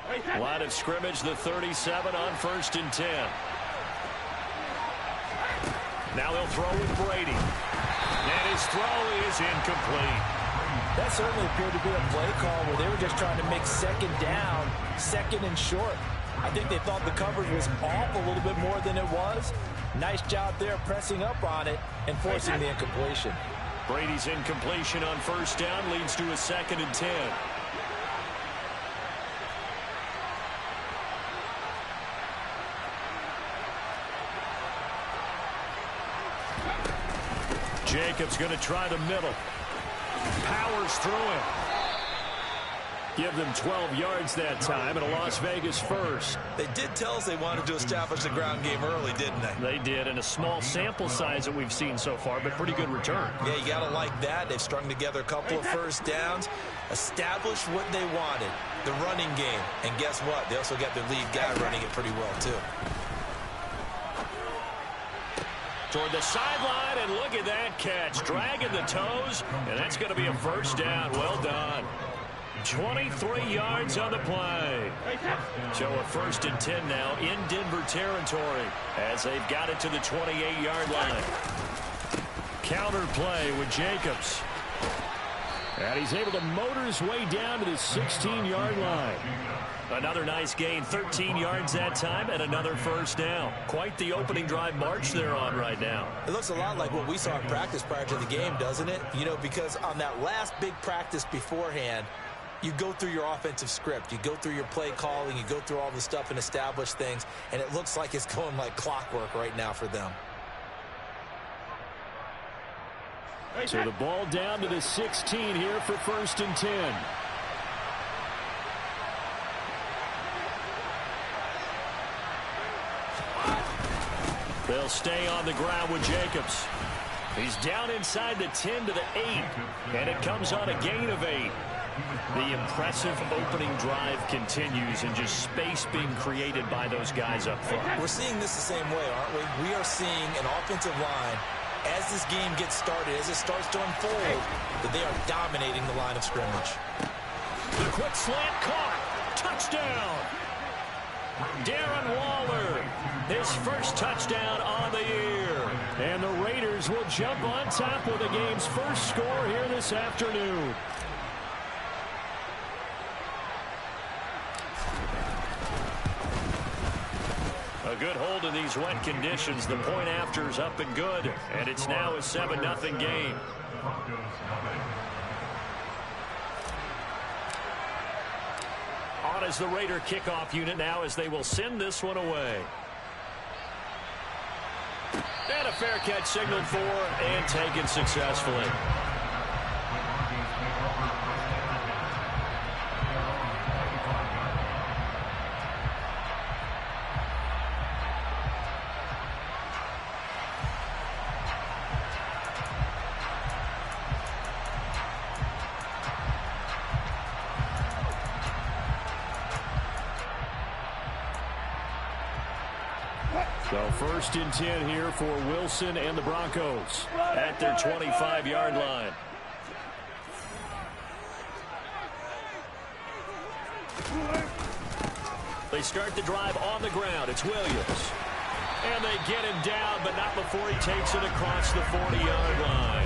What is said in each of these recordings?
Line of scrimmage, the 37 on 1st and 10. Now they'll throw with Brady. And his throw is incomplete. That certainly appeared to be a play call where they were just trying to make second down, second and short. I think they thought the coverage was off a little bit more than it was. Nice job there pressing up on it and forcing the incompletion. Brady's incompletion on 1st down leads to a 2nd and 10. Jacobs going to try the middle. Powers through him. Give them 12 yards that time and a Las Vegas first. They did tell us they wanted to establish the ground game early, didn't they? They did, and a small sample size that we've seen so far, but pretty good return. Yeah, you got to like that. They've strung together a couple of 1st downs, established what they wanted, the running game. And guess what? They also got their lead guy running it pretty well, too. Toward the sideline, and look at that catch. Dragging the toes, and that's going to be a 1st down. Well done. 23 yards on the play. So a 1st and 10 now in Denver territory as they've got it to the 28-yard line. Counter play with Jacobs. And he's able to motor his way down to the 16-yard line. Another nice gain, 13 yards that time, and another 1st down. Quite the opening drive march they're on right now. It looks a lot like what we saw in practice prior to the game, doesn't it? You know, because on that last big practice beforehand, you go through your offensive script. You go through your play calling. You go through all the stuff and establish things, and it looks like it's going like clockwork right now for them. So the ball down to the 16 here for 1st and 10. They'll stay on the ground with Jacobs. He's down inside the 10 to the 8, and it comes on a gain of 8. The impressive opening drive continues, and just space being created by those guys up front. We're seeing this the same way, aren't we? We are seeing an offensive line, as this game gets started, as it starts to unfold, that they are dominating the line of scrimmage. The quick slant caught. Touchdown. Darren Waller, his first touchdown on the year. And the Raiders will jump on top with the game's first score here this afternoon. A good hold in these wet conditions. The point after's up and good, and it's now a 7-0 game. On as the Raider kickoff unit now as they will send this one away. And a fair catch signaled for and taken successfully. So 1st and 10 here for Wilson and the Broncos at their 25-yard line. They start the drive on the ground. It's Williams. And they get him down, but not before he takes it across the 40-yard line.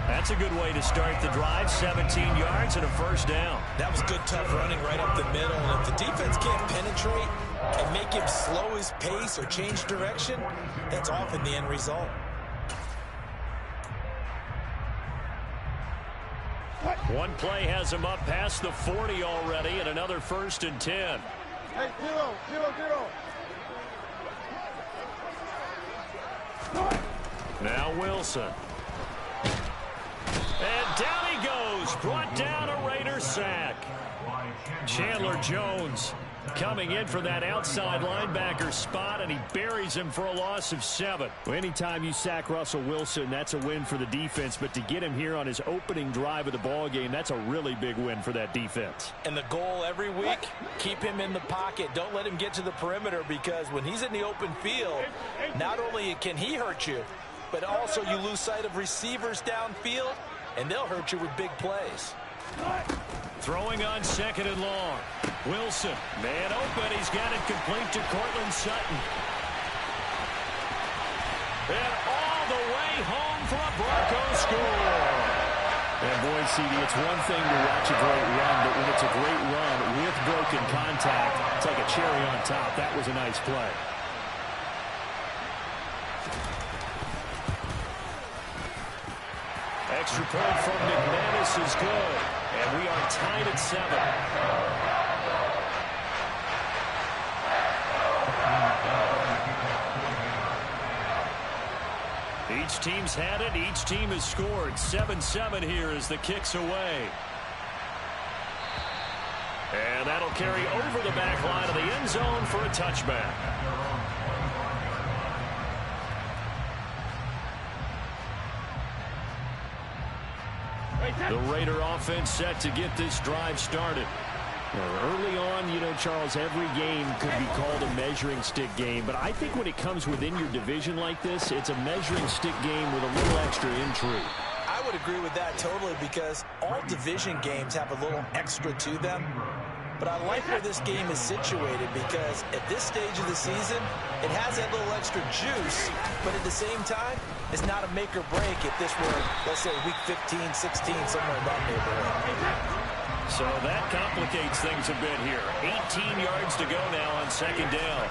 That's a good way to start the drive. 17 yards and a 1st down. That was good, tough running right up the middle. And if the defense can't penetrate and make him slow his pace or change direction, that's often the end result. One play has him up past the 40 already, and another 1st and 10. Hey, 0-0-0. Now Wilson. And down he goes. Brought down a Raider sack. Chandler Jones coming in for that outside linebacker spot, and he buries him for a loss of 7. Well, anytime you sack Russell Wilson, that's a win for the defense. But to get him here on his opening drive of the ball game, that's a really big win for that defense. And the goal every week, keep him in the pocket. Don't let him get to the perimeter, because when he's in the open field, not only can he hurt you, but also you lose sight of receivers downfield, and they'll hurt you with big plays. Throwing on 2nd and long. Wilson, man open. He's got it complete to Cortland Sutton. And all the way home for a Broncos score. And boy, CD, it's one thing to watch a great run, but when it's a great run with broken contact, it's like a cherry on top. That was a nice play. Extra point from McManus is good. And we are tied at 7. Each team's had it. Each team has scored. 7-7 here as the kick's away. And that'll carry over the back line of the end zone for a touchback. The Raider offense set to get this drive started. Early on, you know, Charles, every game could be called a measuring stick game. But I think when it comes within your division like this, it's a measuring stick game with a little extra intrigue. I would agree with that totally because all division games have a little extra to them. But I like where this game is situated because at this stage of the season, it has that little extra juice. But at the same time, it's not a make or break if this were, let's say, week 15, 16, somewhere in that neighborhood. So that complicates things a bit here. 18 yards to go now on second down.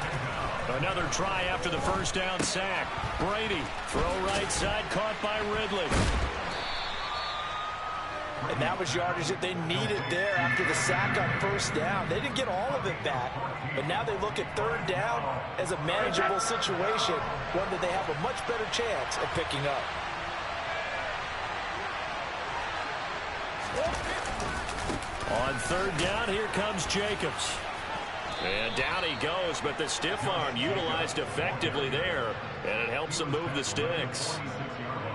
Another try after the first down sack. Brady, throw right side, caught by Ridley. And that was yardage that they needed there after the sack on first down. They didn't get all of it back, but now they look at third down as a manageable situation, one that they have a much better chance of picking up. On third down, here comes Jacobs. And down he goes, but the stiff arm utilized effectively there, and it helps them move the sticks.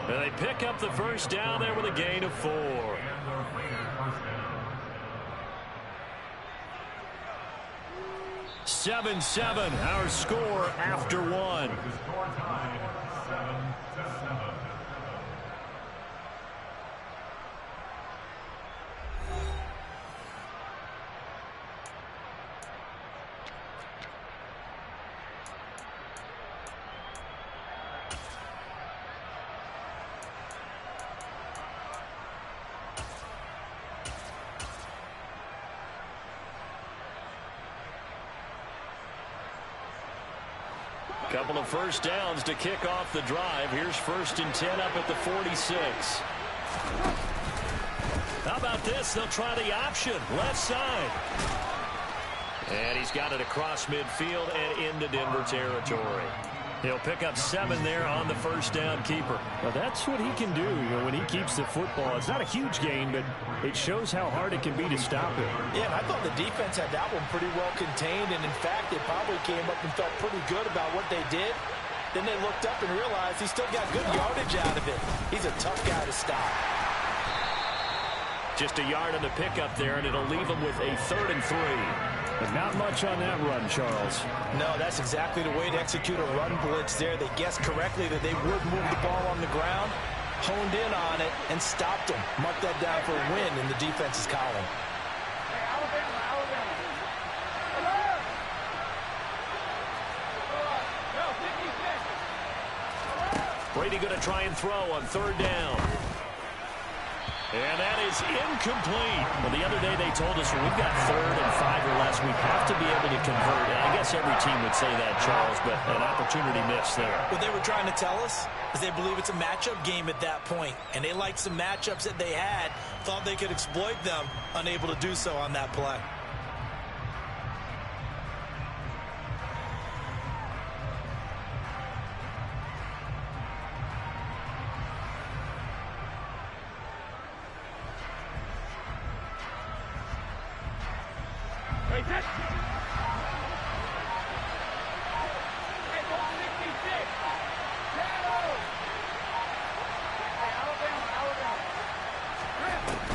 And they pick up the first down there with a gain of 4. (7-7) our score after 1. Couple of first downs to kick off the drive. Here's 1st and 10 up at the 46. How about this? They'll try the option. Left side. And he's got it across midfield and into Denver territory. He'll pick up 7 there on the first down keeper. Well, that's what he can do, you know, when he keeps the football. It's not a huge gain, but it shows how hard it can be to stop him. Yeah, and I thought the defense had that one pretty well contained, and in fact, they probably came up and felt pretty good about what they did. Then they looked up and realized he still got good yardage out of it. He's a tough guy to stop. Just a yard on the pickup there, and it'll leave him with a 3rd and 3. But not much on that run, Charles. No, that's exactly the way to execute a run blitz there. They guessed correctly that they would move the ball on the ground, honed in on it, and stopped them. Mark that down for a win in the defense's column. Brady going to try and throw on 3rd down. And that is incomplete. Well, the other day they told us when we've got 3rd and 5 or less, we have to be able to convert. And I guess every team would say that, Charles, but an opportunity missed there. What they were trying to tell us is they believe it's a matchup game at that point. And they liked some matchups that they had, thought they could exploit them, unable to do so on that play.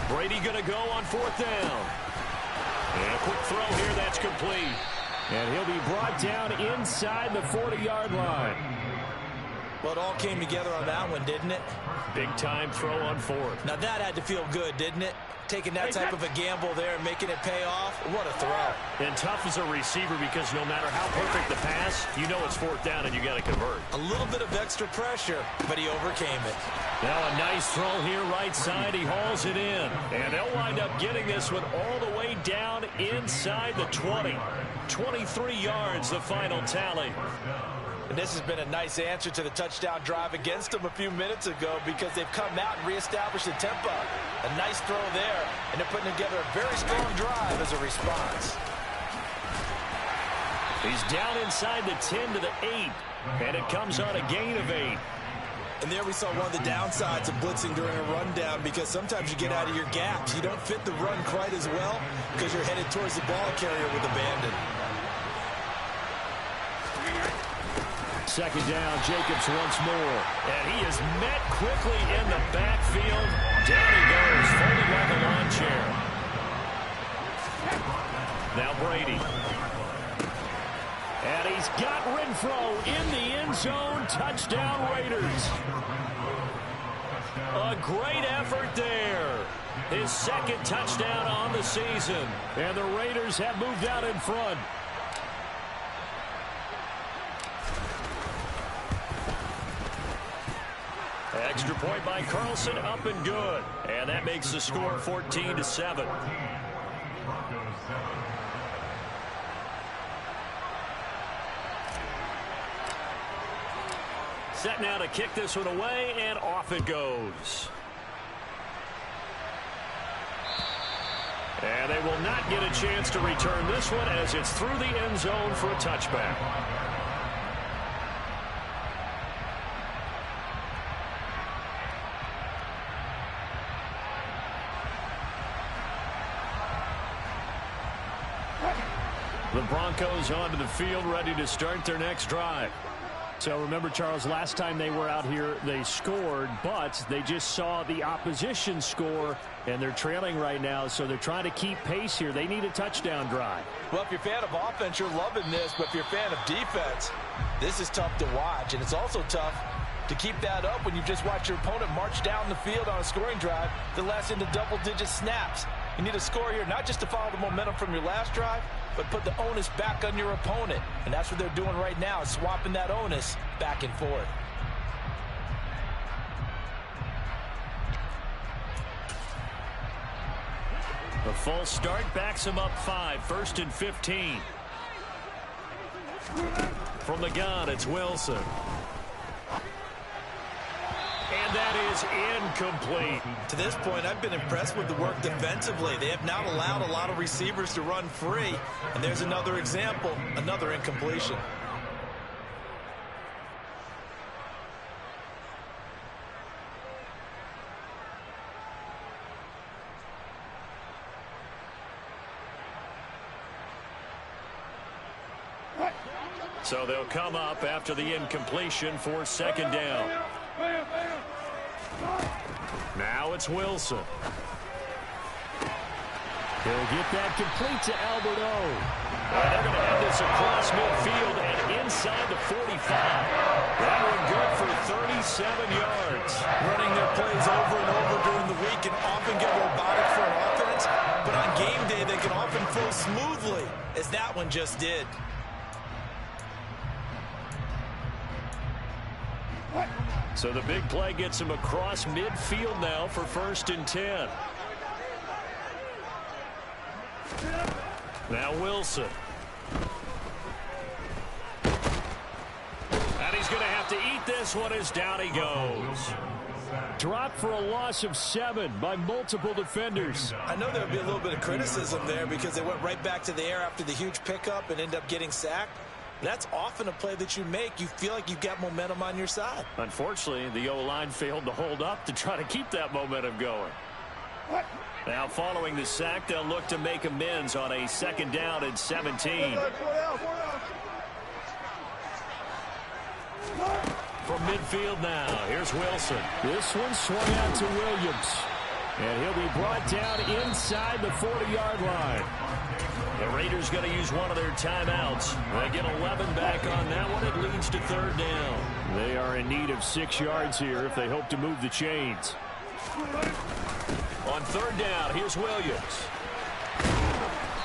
Brady going to go on 4th down. And a quick throw here, that's complete. And he'll be brought down inside the 40-yard line. Well, it all came together on that one, didn't it? Big time throw on 4th. Now that had to feel good, didn't it? taking that type of a gamble there and making it pay off. What a throw. And tough as a receiver because no matter how perfect the pass, you know it's fourth down and you got to convert. A little bit of extra pressure, but he overcame it. Now a nice throw here right side. He hauls it in. And they'll wind up getting this one all the way down inside the 20. 23 yards, the final tally. And this has been a nice answer to the touchdown drive against them a few minutes ago because they've come out and reestablished the tempo. A nice throw there, and they're putting together a very strong drive as a response. He's down inside the 10 to the 8, and it comes on a gain of 8. And there we saw one of the downsides of blitzing during a rundown because sometimes you get out of your gaps. You don't fit the run quite as well because you're headed towards the ball carrier with abandon. Second down, Jacobs once more. And he is met quickly in the backfield. Down he goes, folded like a lawn chair. Now Brady. And he's got Renfro in the end zone. Touchdown Raiders. A great effort there. His second touchdown on the season. And the Raiders have moved out in front. Extra point by Carlson, up and good. And that makes the score 14-7. Set now to kick this one away, and off it goes. And they will not get a chance to return this one as it's through the end zone for a touchback. The Broncos onto the field, ready to start their next drive. So remember, Charles, last time they were out here, they scored, but they just saw the opposition score, and they're trailing right now, so they're trying to keep pace here. They need a touchdown drive. Well, if you're a fan of offense, you're loving this, but if you're a fan of defense, this is tough to watch, and it's also tough to keep that up when you've just watched your opponent march down the field on a scoring drive that lasts into double-digit snaps. You need a score here, not just to follow the momentum from your last drive, but put the onus back on your opponent. And that's what they're doing right now, swapping that onus back and forth. The false start backs him up 5, 1st and 15. From the gun, it's Wilson. And that is incomplete. To this point, I've been impressed with the work defensively. They have not allowed a lot of receivers to run free. And there's another example, another incompletion. So they'll come up after the incompletion for second down. Now it's Wilson. He'll get that complete to Alberto. And they're going to have this across midfield and inside the 45. That one good for 37 yards. Running their plays over and over during the week can often get robotic for an offense, but on game day they can often flow smoothly, as that one just did. So the big play gets him across midfield now for 1st and 10. Now Wilson. And he's going to have to eat this one as down he goes. Dropped for a loss of 7 by multiple defenders. I know there'll be a little bit of criticism there because they went right back to the air after the huge pickup and end up getting sacked. That's often a play that you make. You feel like you've got momentum on your side. Unfortunately, the O-line failed to hold up to try to keep that momentum going. Now, following the sack, they'll look to make amends on a 2nd down and 17. From midfield now, here's Wilson. This one swung out to Williams. And he'll be brought down inside the 40-yard line. The Raiders going to use one of their timeouts. They get 11 back on that one. It leads to 3rd down. They are in need of 6 yards here if they hope to move the chains. On third down, here's Williams.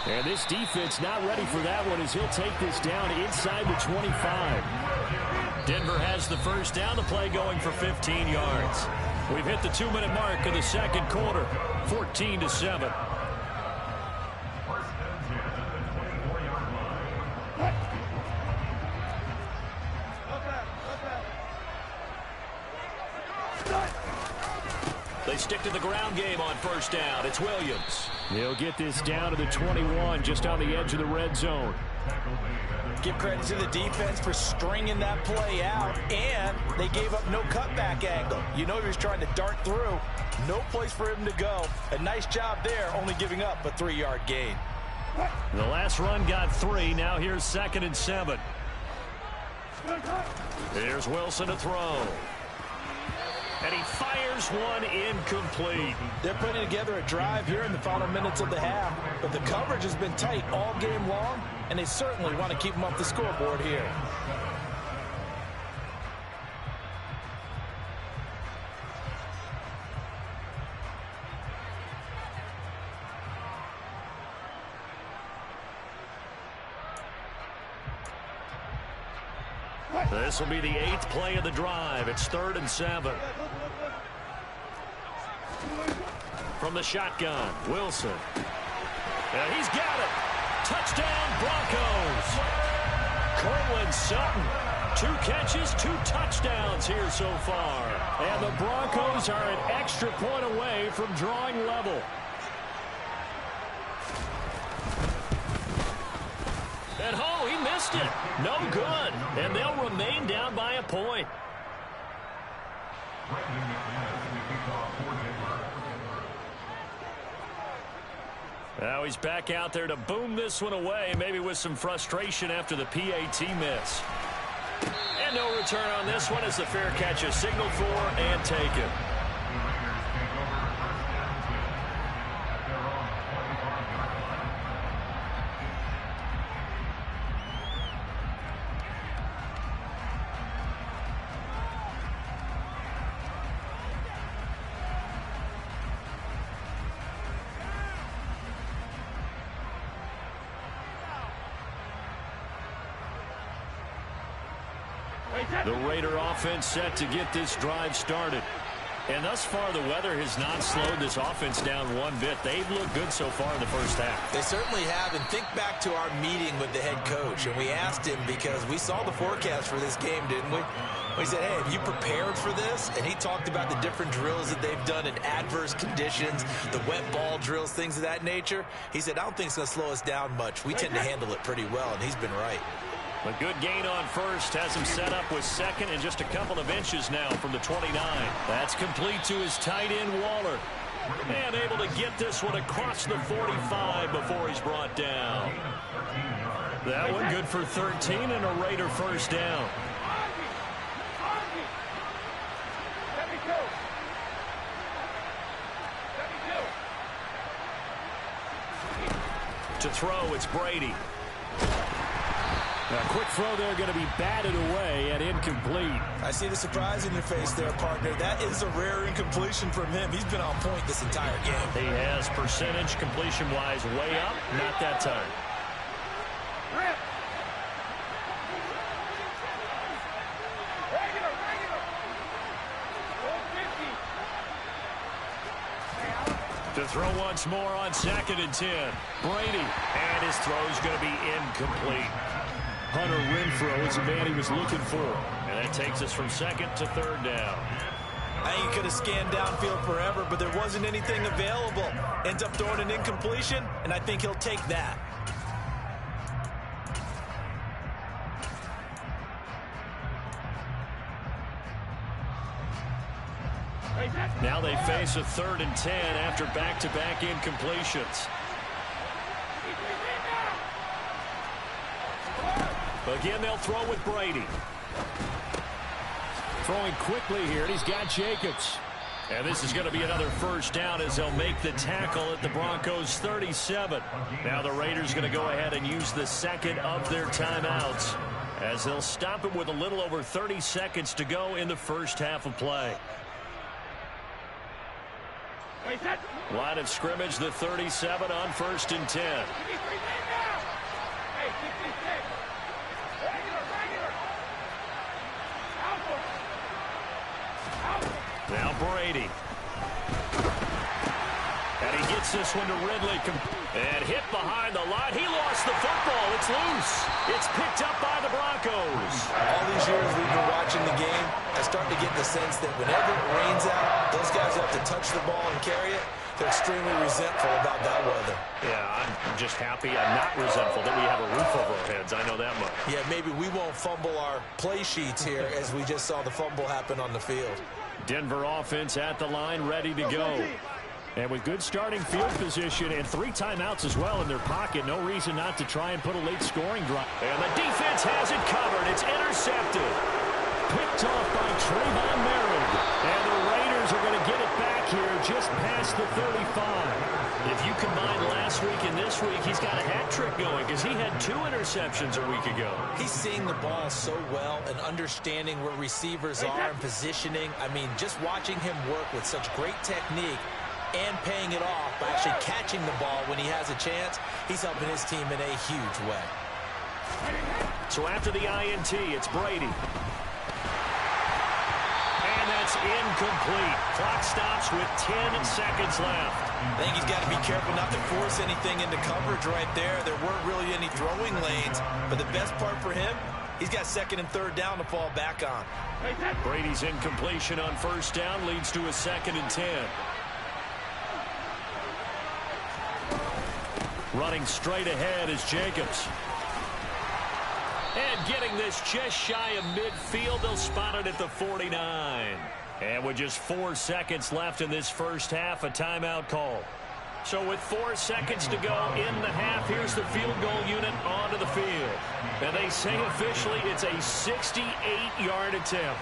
And this defense not ready for that one as he'll take this down inside the 25. Denver has the first down. The play going for 15 yards. We've hit the 2-minute mark of the second quarter, 14-7. They stick to the ground game on first down. It's Williams. He'll get this down to the 21, just on the edge of the red zone. Give credit to the defense for stringing that play out, and they gave up no cutback angle. You know he was trying to dart through. No place for him to go. A nice job there, only giving up a 3-yard gain. The last run got 3. Now here's 2nd and 7. Here's Wilson to throw. And he fires one incomplete. They're putting together a drive here in the final minutes of the half, but the coverage has been tight all game long, and they certainly want to keep them off the scoreboard here. This will be the 8th play of the drive. It's 3rd and 7. From the shotgun, Wilson. And he's got it. Touchdown, Broncos. Cortland Sutton. 2 catches, 2 touchdowns here so far. And the Broncos are an extra point away from drawing level. And oh, he missed it. No good. And they'll remain down by a point. Now he's back out there to boom this one away, maybe with some frustration after the PAT miss. And no return on this one as the fair catch is signaled for and taken. The Raider offense set to get this drive started. And thus far, the weather has not slowed this offense down one bit. They've looked good so far in the first half. They certainly have. And think back to our meeting with the head coach. And we asked him because we saw the forecast for this game, didn't we? We said, hey, have you prepared for this? And he talked about the different drills that they've done in adverse conditions, the wet ball drills, things of that nature. He said, I don't think it's going to slow us down much. We tend to handle it pretty well, and he's been right. A good gain on first has him set up with 2nd and just a couple of inches now from the 29. That's complete to his tight end, Waller. And able to get this one across the 45 before he's brought down. That one good for 13 and a Raider first down. To throw, it's Brady. A quick throw there going to be batted away and incomplete. I see the surprise in your face there, partner. That is a rare incompletion from him. He's been on point this entire game. He has percentage completion-wise way up. Not that time. To throw once more on 2nd and 10. Brady. And his throw is going to be incomplete. Hunter Renfrow is the man he was looking for. And that takes us from 2nd to 3rd down. I think he could have scanned downfield forever, but there wasn't anything available. Ends up throwing an incompletion, and I think he'll take that. Now they face a 3rd and 10 after back-to-back incompletions. Again, they'll throw with Brady. Throwing quickly here, and he's got Jacobs. And this is going to be another first down as they'll make the tackle at the Broncos' 37. Now the Raiders going to go ahead and use the 2nd of their timeouts as they'll stop it with a little over 30 seconds to go in the first half of play. Line of scrimmage, the 37 on 1st and 10. Now Brady. And he gets this one to Ridley. And hit behind the line. He lost the football. It's loose. It's picked up by the Broncos. All these years we've been watching the game, I start to get the sense that whenever it rains out, those guys have to touch the ball and carry it. They're extremely resentful about that weather. Yeah, I'm just happy I'm not resentful that we have a roof over our heads. I know that much. Yeah, maybe we won't fumble our play sheets here as we just saw the fumble happen on the field. Denver offense at the line, ready to go. And with good starting field position and 3 timeouts as well in their pocket, no reason not to try and put a late scoring drive. And the defense has it covered. It's intercepted. Picked off by Trayvon Merritt. And the Raiders are going to get it back here just past the 35. If you combine last week and this week, he's got a hat trick going because he had 2 interceptions a week ago. He's seeing the ball so well and understanding where receivers are and positioning. I mean, just watching him work with such great technique and paying it off by actually catching the ball when he has a chance, he's helping his team in a huge way. So after the INT, it's Brady. And that's incomplete. Clock stops with 10 seconds left. I think he's got to be careful not to force anything into coverage right there. There weren't really any throwing lanes, but the best part for him, he's got 2nd and 3rd down to fall back on. Brady's incompletion on 1st down leads to a 2nd and 10. Running straight ahead is Jacobs. And getting this just shy of midfield, they'll spot it at the 49. And with just 4 seconds left in this first half, a timeout call. So with 4 seconds to go in the half, here's the field goal unit onto the field. And they say officially it's a 68-yard attempt.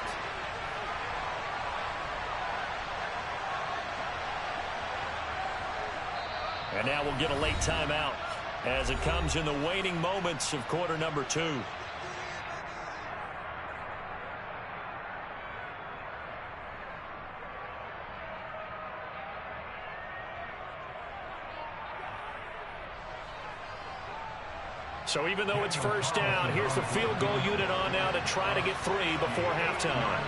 And now we'll get a late timeout as it comes in the waning moments of quarter number 2. So even though it's 1st down, here's the field goal unit on now to try to get 3 before halftime.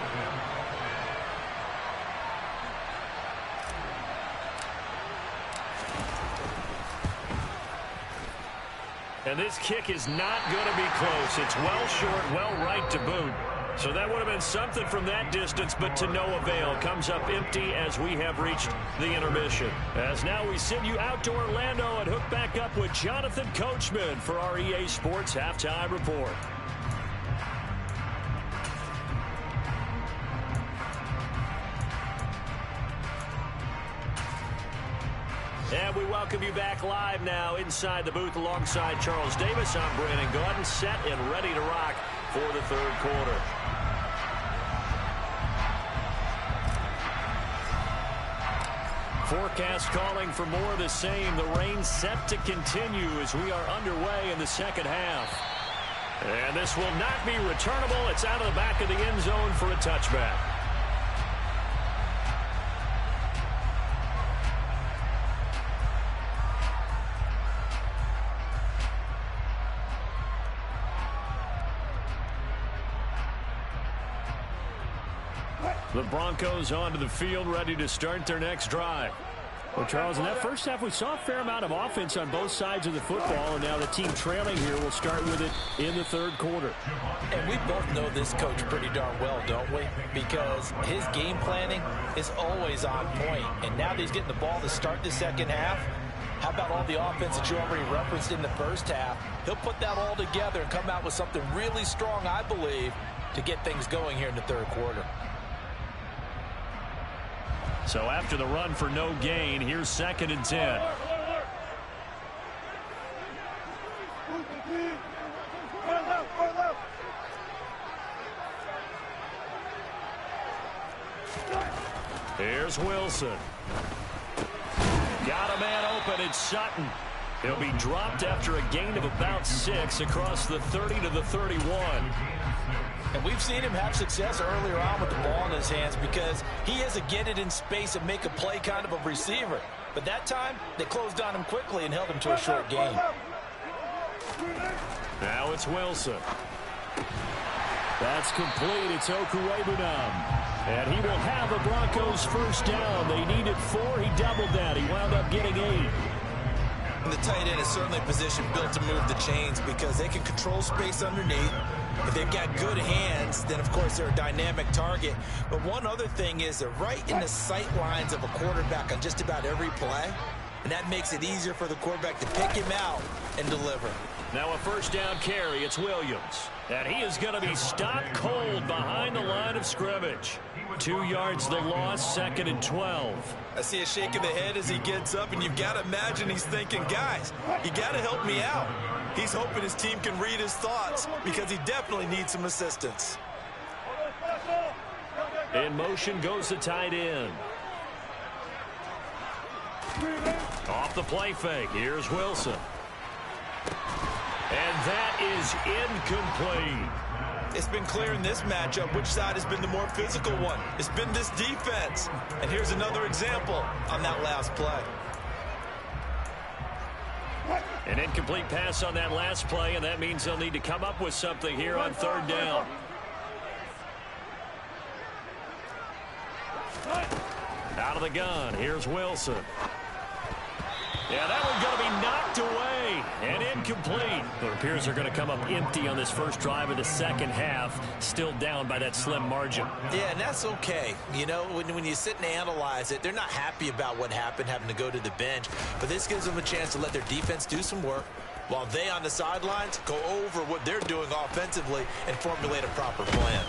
And this kick is not going to be close. It's well short, well right to boot. So that would have been something from that distance, but to no avail. Comes up empty as we have reached the intermission. As now we send you out to Orlando and hook back up with Jonathan Coachman for our EA Sports Halftime Report. And we welcome you back live now inside the booth alongside Charles Davis. I'm Brandon Gordon, set and ready to rock for the 3rd quarter. Forecast calling for more of the same. The rain set to continue as we are underway in the 2nd half. And this will not be returnable. It's out of the back of the end zone for a touchback. The Broncos onto the field, ready to start their next drive. Well, Charles, in that first half, we saw a fair amount of offense on both sides of the football, and now the team trailing here will start with it in the 3rd quarter. And we both know this coach pretty darn well, don't we? Because his game planning is always on point. And now that he's getting the ball to start the 2nd half, how about all the offense that you already referenced in the first half? He'll put that all together and come out with something really strong, I believe, to get things going here in the 3rd quarter. So after the run for no gain, here's 2nd and 10. Here's Wilson. Got a man open. It's Sutton. He'll be dropped after a gain of about 6 across the 30 to the 31. And we've seen him have success earlier on with the ball in his hands because he is a get it in space and make a play kind of a receiver. But that time, they closed on him quickly and held him to a short gain. Now it's Wilson. That's complete. It's Okuwebunam. And he will have the Broncos first down. They needed 4. He doubled that. He wound up getting 8. And the tight end is certainly a position built to move the chains because they can control space underneath. If they've got good hands, then, of course, they're a dynamic target. But one other thing is they're right in the sight lines of a quarterback on just about every play. And that makes it easier for the quarterback to pick him out and deliver. Now a first down carry. It's Williams. And he is going to be stopped cold behind the line of scrimmage. 2 yards the loss, 2nd and 12. I see a shake of the head as he gets up, and you've got to imagine he's thinking, guys, you got to help me out. He's hoping his team can read his thoughts because he definitely needs some assistance. In motion goes the tight end. Off the play fake. Here's Wilson. And that is incomplete. It's been clear in this matchup which side has been the more physical one. It's been this defense. And here's another example on that last play. An incomplete pass on that last play, and that means they'll need to come up with something here on 3rd down. Out of the gun. Here's Wilson. Yeah, that one's going to be knocked away and incomplete. It appears they're going to come up empty on this first drive of the second half, still down by that slim margin. Yeah, and that's okay. You know, when you sit and analyze it, they're not happy about what happened, having to go to the bench. But this gives them a chance to let their defense do some work while they on the sidelines go over what they're doing offensively and formulate a proper plan.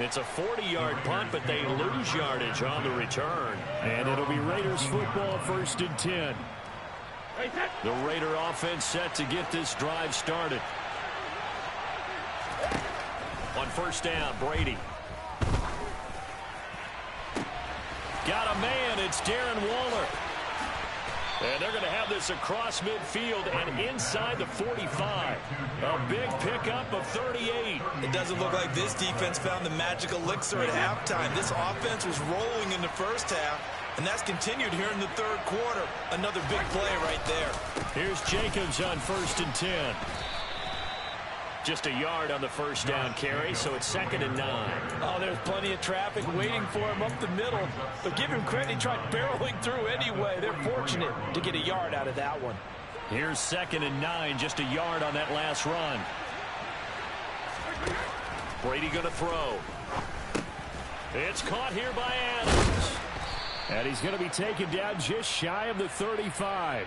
It's a 40-yard punt, but they lose yardage on the return. And it'll be Raiders football, 1st and 10. The Raider offense set to get this drive started. On 1st down, Brady. Got a man. It's Darren Waller. And they're going to have this across midfield and inside the 45. A big pickup of 38. It doesn't look like this defense found the magic elixir at halftime. This offense was rolling in the first half, and that's continued here in the 3rd quarter. Another big play right there. Here's Jacobs on 1st and 10. Just a yard on the first down carry, so it's 2nd and 9. Oh, there's plenty of traffic waiting for him up the middle. But give him credit, he tried barreling through anyway. They're fortunate to get a yard out of that one. Here's 2nd and 9, just a yard on that last run. Brady going to throw. It's caught here by Adams. And he's going to be taken down just shy of the 35.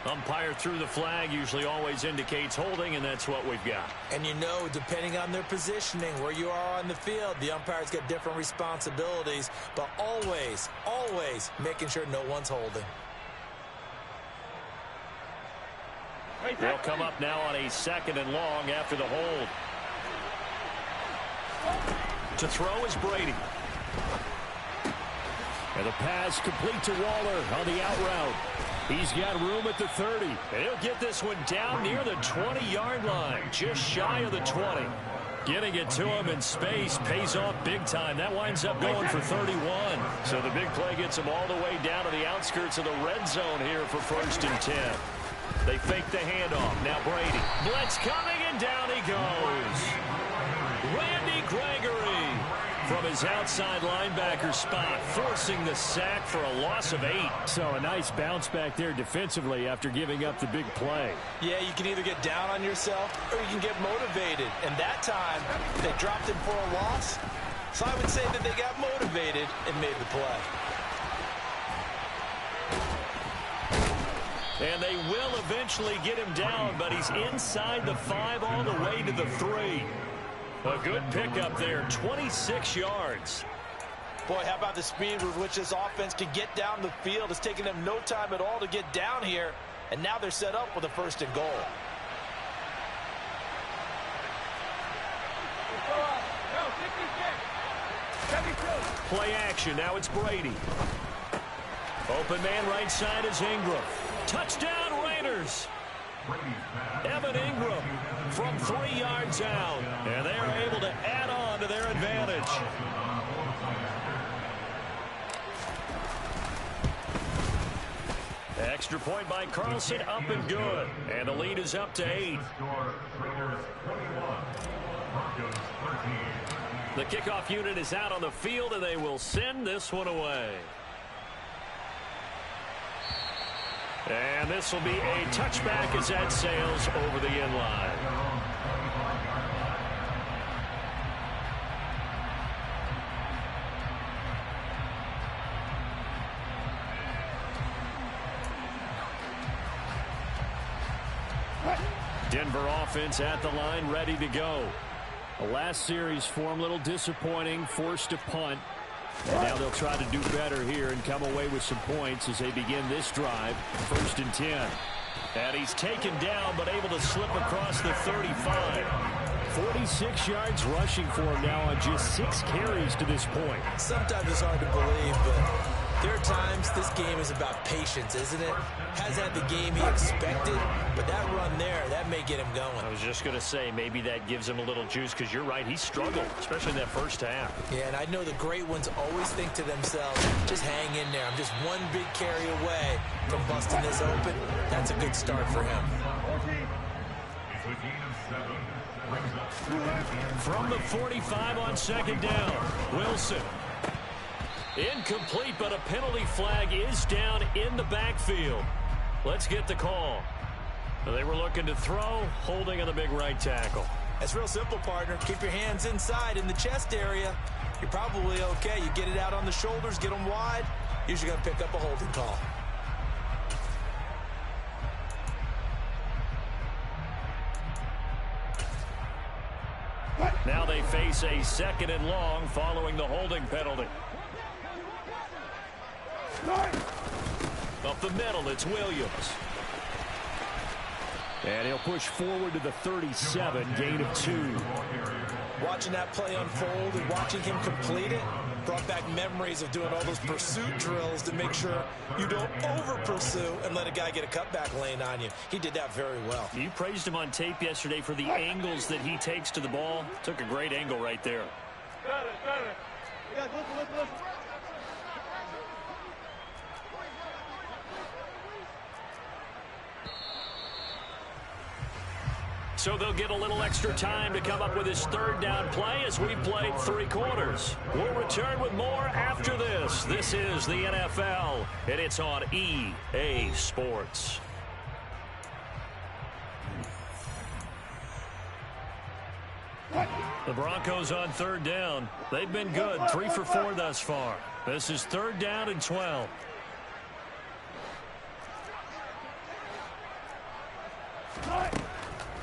Umpire threw the flag, usually always indicates holding, and that's what we've got. And you know, depending on their positioning, where you are on the field, the umpires get different responsibilities, but always, always making sure no one's holding. They'll come up now on a 2nd and long after the hold. To throw is Brady. And the pass complete to Waller on the out route. He's got room at the 30. And he'll get this one down near the 20-yard line, just shy of the 20. Getting it to him in space pays off big time. That winds up going for 31. So the big play gets him all the way down to the outskirts of the red zone here for 1st and 10. They fake the handoff. Now Brady. Blitz coming, and down he goes. Randy Gregory from his outside linebacker spot, forcing the sack for a loss of 8. So a nice bounce back there defensively after giving up the big play. Yeah, you can either get down on yourself or you can get motivated. And that time, they dropped him for a loss. So I would say that they got motivated and made the play. And they will eventually get him down, but he's inside the 5 all the way to the 3. A good pickup there, 26 yards. Boy, how about the speed with which this offense can get down the field? It's taken them no time at all to get down here, and now they're set up with a 1st and goal. Play action, now it's Brady. Open man right side is Ingram. Touchdown Raiders. Evan Ingram from 3 yards out. And they are able to add on to their advantage. Extra point by Carlson, up and good. And the lead is up to 8. The kickoff unit is out on the field, and they will send this one away. And this will be a touchback as that sails over the end line. Denver offense at the line, ready to go. The last series for him, a little disappointing, forced to punt. And now they'll try to do better here and come away with some points as they begin this drive. 1st and 10. And he's taken down but able to slip across the 35. 46 yards rushing for him now on just 6 carries to this point. Sometimes it's hard to believe, but there are times this game is about patience, isn't it? Has had the game he expected, but that run there, that may get him going. I was just going to say, maybe that gives him a little juice, because you're right, he struggled, especially in that first half. Yeah, and I know the great ones always think to themselves, just hang in there. I'm just one big carry away from busting this open. That's a good start for him. From the 45 on 2nd down, Wilson. Incomplete, but a penalty flag is down in the backfield. Let's get the call. They were looking to throw, holding on the big right tackle. That's real simple, partner. Keep your hands inside in the chest area. You're probably okay. You get it out on the shoulders, get them wide. Usually going to pick up a holding call. Now they face a 2nd and long following the holding penalty. Up the middle, it's Williams. And he'll push forward to the 37, gain of 2. Watching that play unfold and watching him complete it brought back memories of doing all those pursuit drills to make sure you don't over-pursue and let a guy get a cutback lane on you. He did that very well. You praised him on tape yesterday for the angles that he takes to the ball. Took a great angle right there. Listen. So they'll get a little extra time to come up with his 3rd down play as we played 3 quarters. We'll return with more after this. This is the NFL, and it's on EA Sports. The Broncos on 3rd down. They've been good, 3 for 4 thus far. This is 3rd down and 12.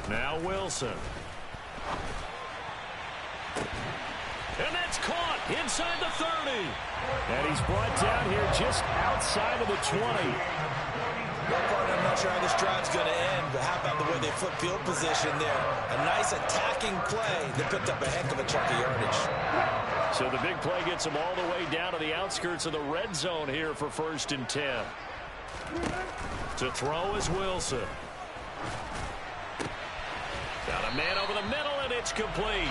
Now Wilson. And that's caught inside the 30. And he's brought down here just outside of the 20. Well, partner, I'm not sure how this drive's going to end, but how about the way they flip field position there? A nice attacking play that picked up a heck of a chunk of yardage. So the big play gets them all the way down to the outskirts of the red zone here for 1st and 10. To throw is Wilson. Got a man over the middle, and it's complete.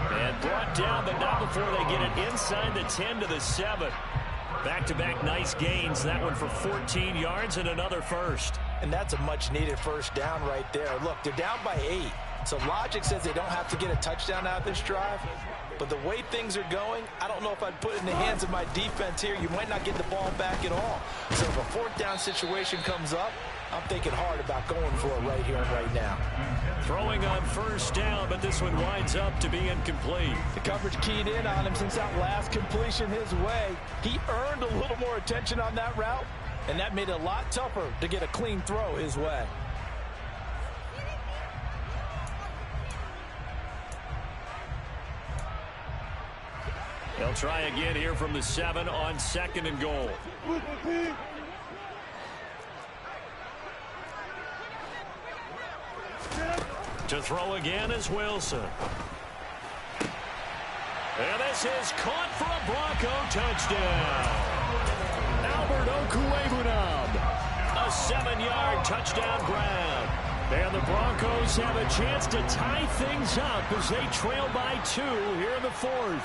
And brought down, but not before they get it inside the 10 to the 7. Back-to-back nice gains. That one for 14 yards and another first. And that's a much-needed 1st down right there. Look, they're down by 8. So logic says they don't have to get a touchdown out of this drive. But the way things are going, I don't know if I'd put it in the hands of my defense here. You might not get the ball back at all. So if a 4th down situation comes up, I'm thinking hard about going for it right here and right now. Throwing on 1st down, but this one winds up to be incomplete. The coverage keyed in on him since that last completion his way. He earned a little more attention on that route, and that made it a lot tougher to get a clean throw his way. They'll try again here from the 7 on 2nd and goal. To throw again is Wilson. And this is caught for a Bronco touchdown. A 7-yard touchdown grab. And the Broncos have a chance to tie things up as they trail by 2 here in the 4th.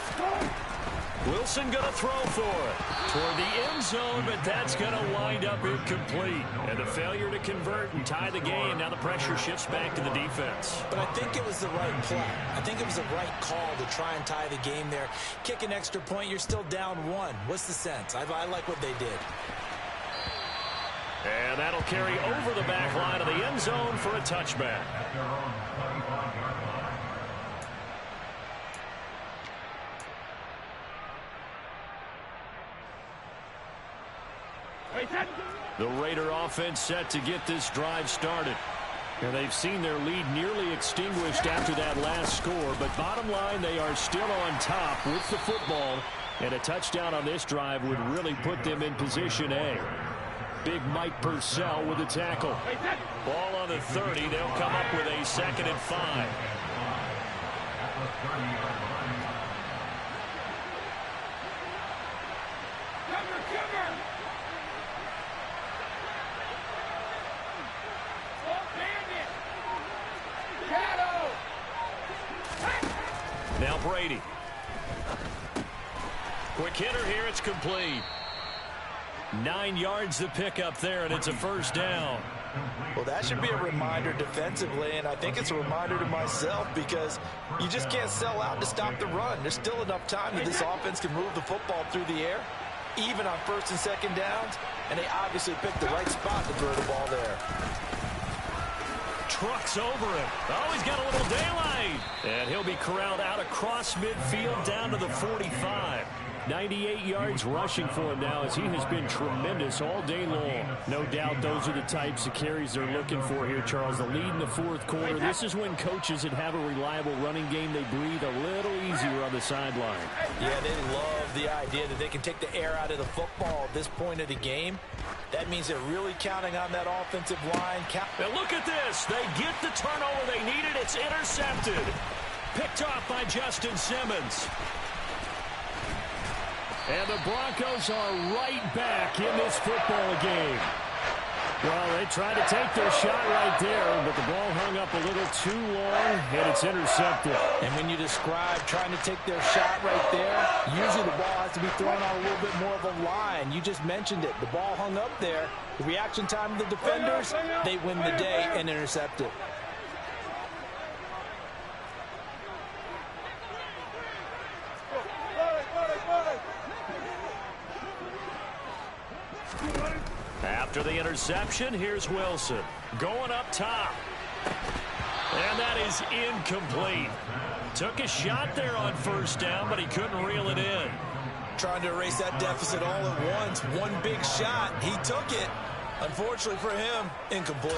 Wilson going to throw for it toward the end zone, but that's going to wind up incomplete. And a failure to convert and tie the game. Now the pressure shifts back to the defense. But I think it was the right play. I think it was the right call to try and tie the game there. Kick an extra point, you're still down 1. What's the sense? I like what they did. And that'll carry over the back line of the end zone for a touchback. The Raider offense set to get this drive started. And they've seen their lead nearly extinguished after that last score. But bottom line, they are still on top with the football. And a touchdown on this drive would really put them in position A. Big Mike Purcell with a tackle. Ball on the 30. They'll come up with a 2nd and 5. Now Brady. Quick hitter here. It's complete. 9 yards to pick up there, and it's a 1st down. Well, that should be a reminder defensively, and I think it's a reminder to myself because you just can't sell out to stop the run. There's still enough time that this offense can move the football through the air, even on 1st and 2nd downs, and they obviously picked the right spot to throw the ball there. Trucks over him. Oh, he's got a little daylight. And he'll be corralled out across midfield down to the 45. 98 yards rushing for him now as he has been tremendous all day long. No doubt those are the types of carries they're looking for here, Charles. The lead in the 4th quarter. This is when coaches that have a reliable running game, they breathe a little easier on the sideline. Yeah, they love the idea that they can take the air out of the football at this point of the game. That means they're really counting on that offensive line. Now look at this. They get the turnover they needed. It's intercepted. Picked off by Justin Simmons. And the Broncos are right back in this football game. Well, they tried to take their shot right there, but the ball hung up a little too long, and it's intercepted. And when you describe trying to take their shot right there, usually the ball has to be thrown on a little bit more of a line. You just mentioned it. The ball hung up there. The reaction time of the defenders, they win the day and intercept it. After the interception, here's Wilson going up top. And that is incomplete. Took a shot there on 1st down, but he couldn't reel it in. Trying to erase that deficit all at once. One big shot. He took it. Unfortunately for him, incomplete.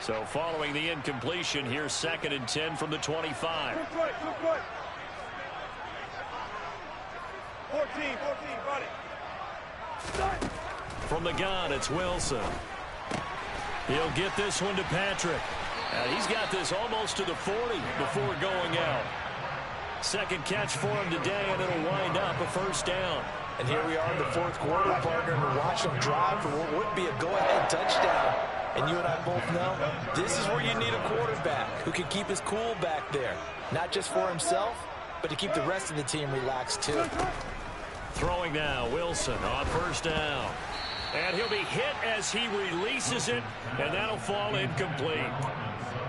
So following the incompletion, here's 2nd and 10 from the 25. 14, buddy. From the gun, it's Wilson. He'll get this one to Patrick. He's got this almost to the 40 before going out. 2nd catch for him today, and it'll wind up a 1st down. And here we are in the 4th quarter, partner, and we're watching them drive for what would be a go-ahead touchdown. And you and I both know this is where you need a quarterback who can keep his cool back there. Not just for himself, but to keep the rest of the team relaxed too. Throwing now, Wilson on 1st down. And he'll be hit as he releases it, and that'll fall incomplete.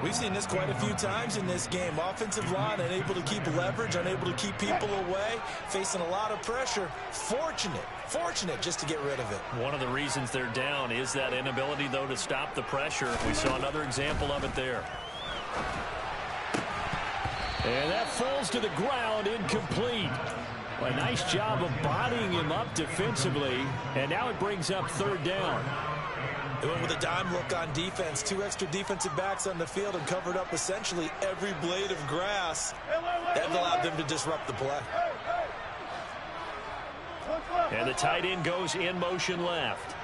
We've seen this quite a few times in this game. Offensive line unable to keep leverage, unable to keep people away, facing a lot of pressure. Fortunate just to get rid of it. One of the reasons they're down is that inability, though, to stop the pressure. We saw another example of it there. And that falls to the ground, incomplete. A nice job of bodying him up defensively, and now it brings up 3rd down. They went with a dime look on defense. 2 extra defensive backs on the field and covered up essentially every blade of grass. That allowed them to disrupt the play. And the tight end goes in motion left.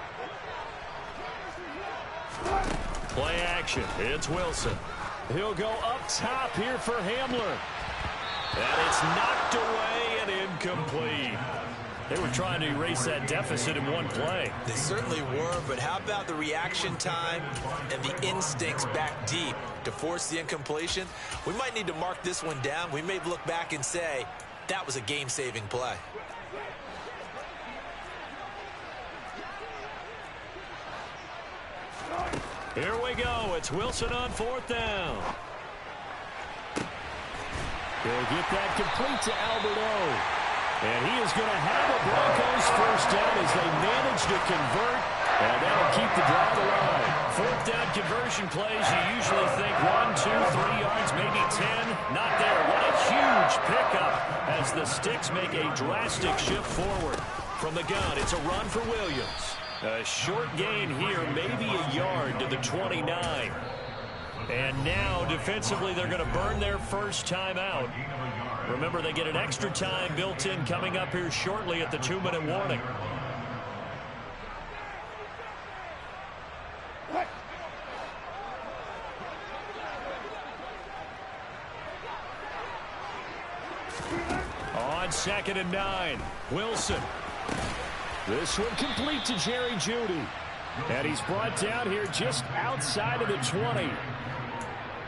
Play action. It's Wilson. He'll go up top here for Hamler. And it's knocked away and incomplete. They were trying to erase that deficit in one play. They certainly were, but how about the reaction time and the instincts back deep to force the incompletion? We might need to mark this one down. We may look back and say, that was a game-saving play. Here we go. It's Wilson on 4th down. He'll get that complete to Alberto. And he is going to have a Broncos first down as they manage to convert. And that'll keep the drive alive. 4th down conversion plays, you usually think 1, 2, 3 yards, maybe 10. Not there. What a huge pickup as the Sticks make a drastic shift forward. From the gun, it's a run for Williams. A short gain here, maybe a yard to the 29. And now, defensively, they're going to burn their first timeout. Remember, they get an extra time built in coming up here shortly at the 2-minute warning. On 2nd and 9, Wilson. This one complete to Jerry Jeudy. And he's brought down here just outside of the 20.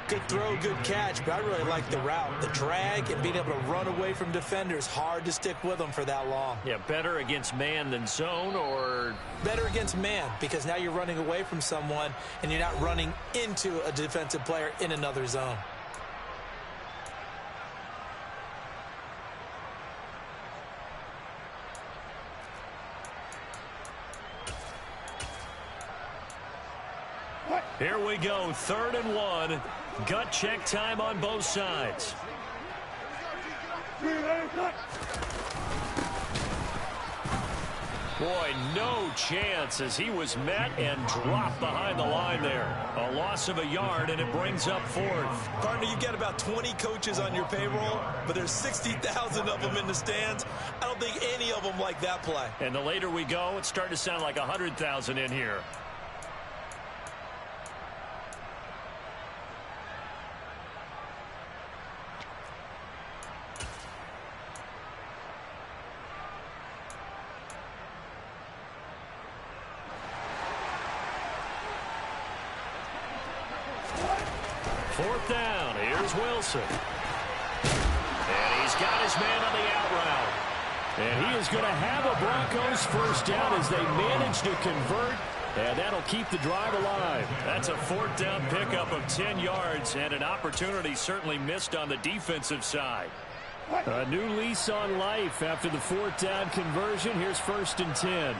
Good throw, good catch, but I really like the route. The drag and being able to run away from defenders, hard to stick with them for that long. Yeah, better against man than zone, or better against man, because now you're running away from someone and you're not running into a defensive player in another zone. Here we go, 3rd and 1. Gut check time on both sides. Boy, no chance as he was met and dropped behind the line there. A loss of a yard, and it brings up 4th. Partner, you've got about 20 coaches on your payroll, but there's 60,000 of them in the stands. I don't think any of them like that play. And the later we go, it's starting to sound like 100,000 in here. Fourth down. Here's Wilson. And he's got his man on the out route. And he is going to have a Broncos first down as they manage to convert. And that'll keep the drive alive. That's a 4th down pickup of 10 yards and an opportunity certainly missed on the defensive side. A new lease on life after the 4th down conversion. Here's 1st and 10.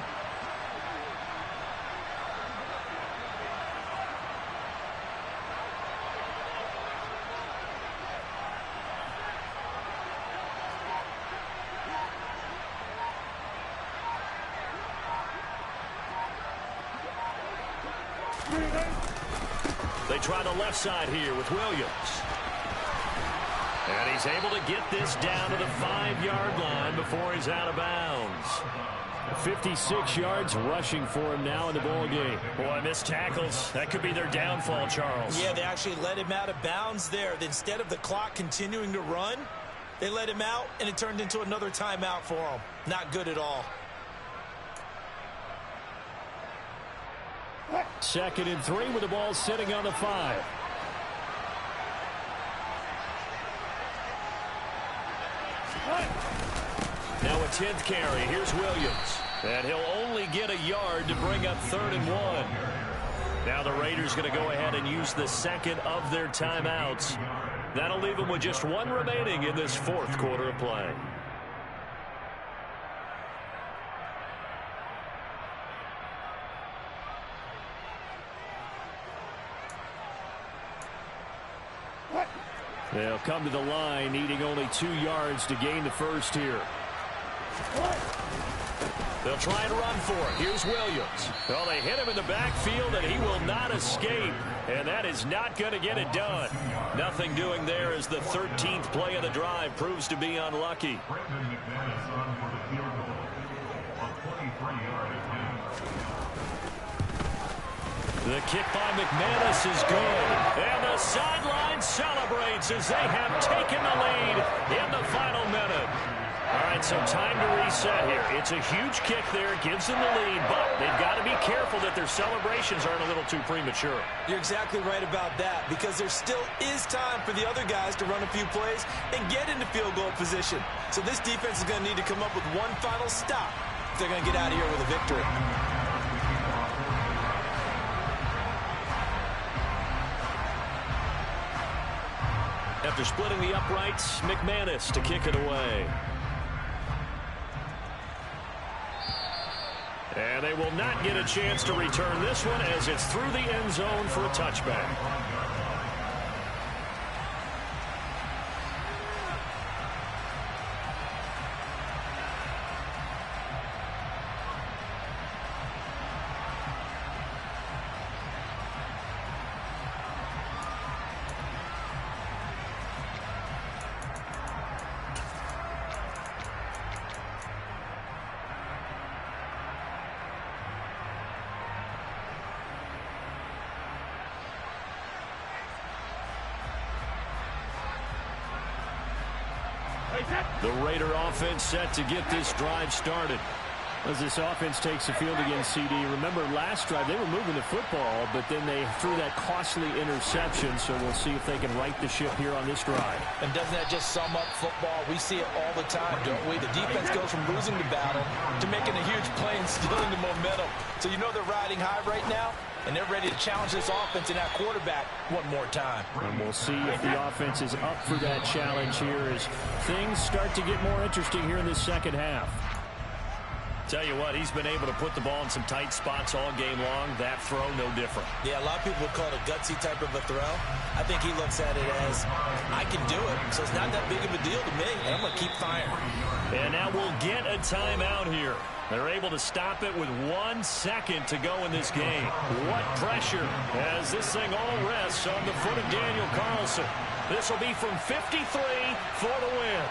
They try the left side here with Williams. And he's able to get this down to the 5-yard line before he's out of bounds. 56 yards rushing for him now in the ball game. Boy, missed tackles. That could be their downfall, Charles. Yeah, they actually let him out of bounds there. Instead of the clock continuing to run, they let him out, and it turned into another timeout for him. Not good at all. 2nd and 3 with the ball sitting on the 5. Now a 10th carry. Here's Williams. And he'll only get a yard to bring up 3rd and 1. Now the Raiders going to go ahead and use the second of their timeouts. That'll leave them with just one remaining in this 4th quarter of play. They'll come to the line, needing only 2 yards to gain the first here. They'll try and run for it. Here's Williams. Well, they hit him in the backfield, and he will not escape. And that is not going to get it done. Nothing doing there as the 13th play of the drive proves to be unlucky. The kick by McManus is good. And the sideline celebrates as they have taken the lead in the final minute. All right, so time to reset here. It's a huge kick there, gives them the lead, but they've got to be careful that their celebrations aren't a little too premature. You're exactly right about that, because there still is time for the other guys to run a few plays and get into field goal position. So this defense is going to need to come up with one final stop if they're going to get out of here with a victory. After splitting the uprights, McManus to kick it away. And they will not get a chance to return this one as it's through the end zone for a touchback. The Raider offense set to get this drive started. As this offense takes the field against CD, remember last drive they were moving the football, but then they threw that costly interception, so we'll see if they can right the ship here on this drive. And doesn't that just sum up football? We see it all the time, don't we? The defense goes from losing the battle to making a huge play and stealing the momentum. So you know they're riding high right now, and they're ready to challenge this offense and that quarterback one more time. And we'll see if the offense is up for that challenge here as things start to get more interesting here in this second half. Tell you what, he's been able to put the ball in some tight spots all game long. That throw, no different. Yeah, a lot of people would call it a gutsy type of a throw. I think he looks at it as, I can do it, so it's not that big of a deal to me, and I'm going to keep firing. And now we'll get a timeout here. They're able to stop it with 1 second to go in this game. What pressure as this thing all rests on the foot of Daniel Carlson. This will be from 53 for the win.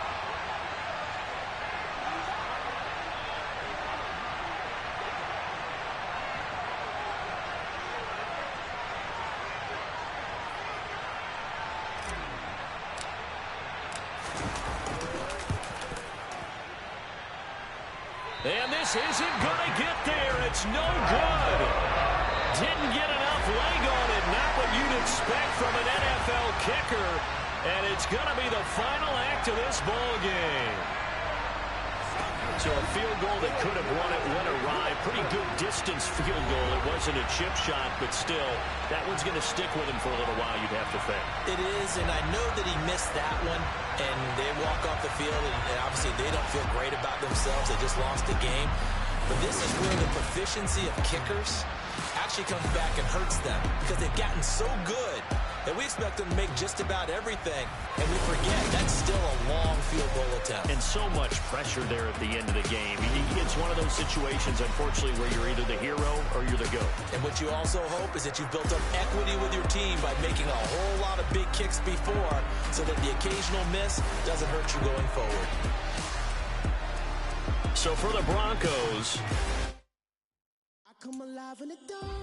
And this isn't going to get there. It's no good. Didn't get enough leg on it. Not what you'd expect from an NFL kicker. And it's going to be the final act of this ball game. So a field goal that could have won it went awry. Pretty good distance field goal. It wasn't a chip shot, but still, that one's going to stick with him for a little while, you'd have to think. It is, and I know that he missed that one, and they walk off the field, and obviously they don't feel great about themselves. They just lost the game. But this is where the proficiency of kickers actually comes back and hurts them, because they've gotten so good that we expect them to make just about everything, and we forget that's still a long field goal attempt. And so much pressure there at the end of the game. It's one of those situations, unfortunately, where you're either the hero or you're the GOAT. And what you also hope is that you've built up equity with your team by making a whole lot of big kicks before, so that the occasional miss doesn't hurt you going forward. So for the Broncos, I come alive in the dark.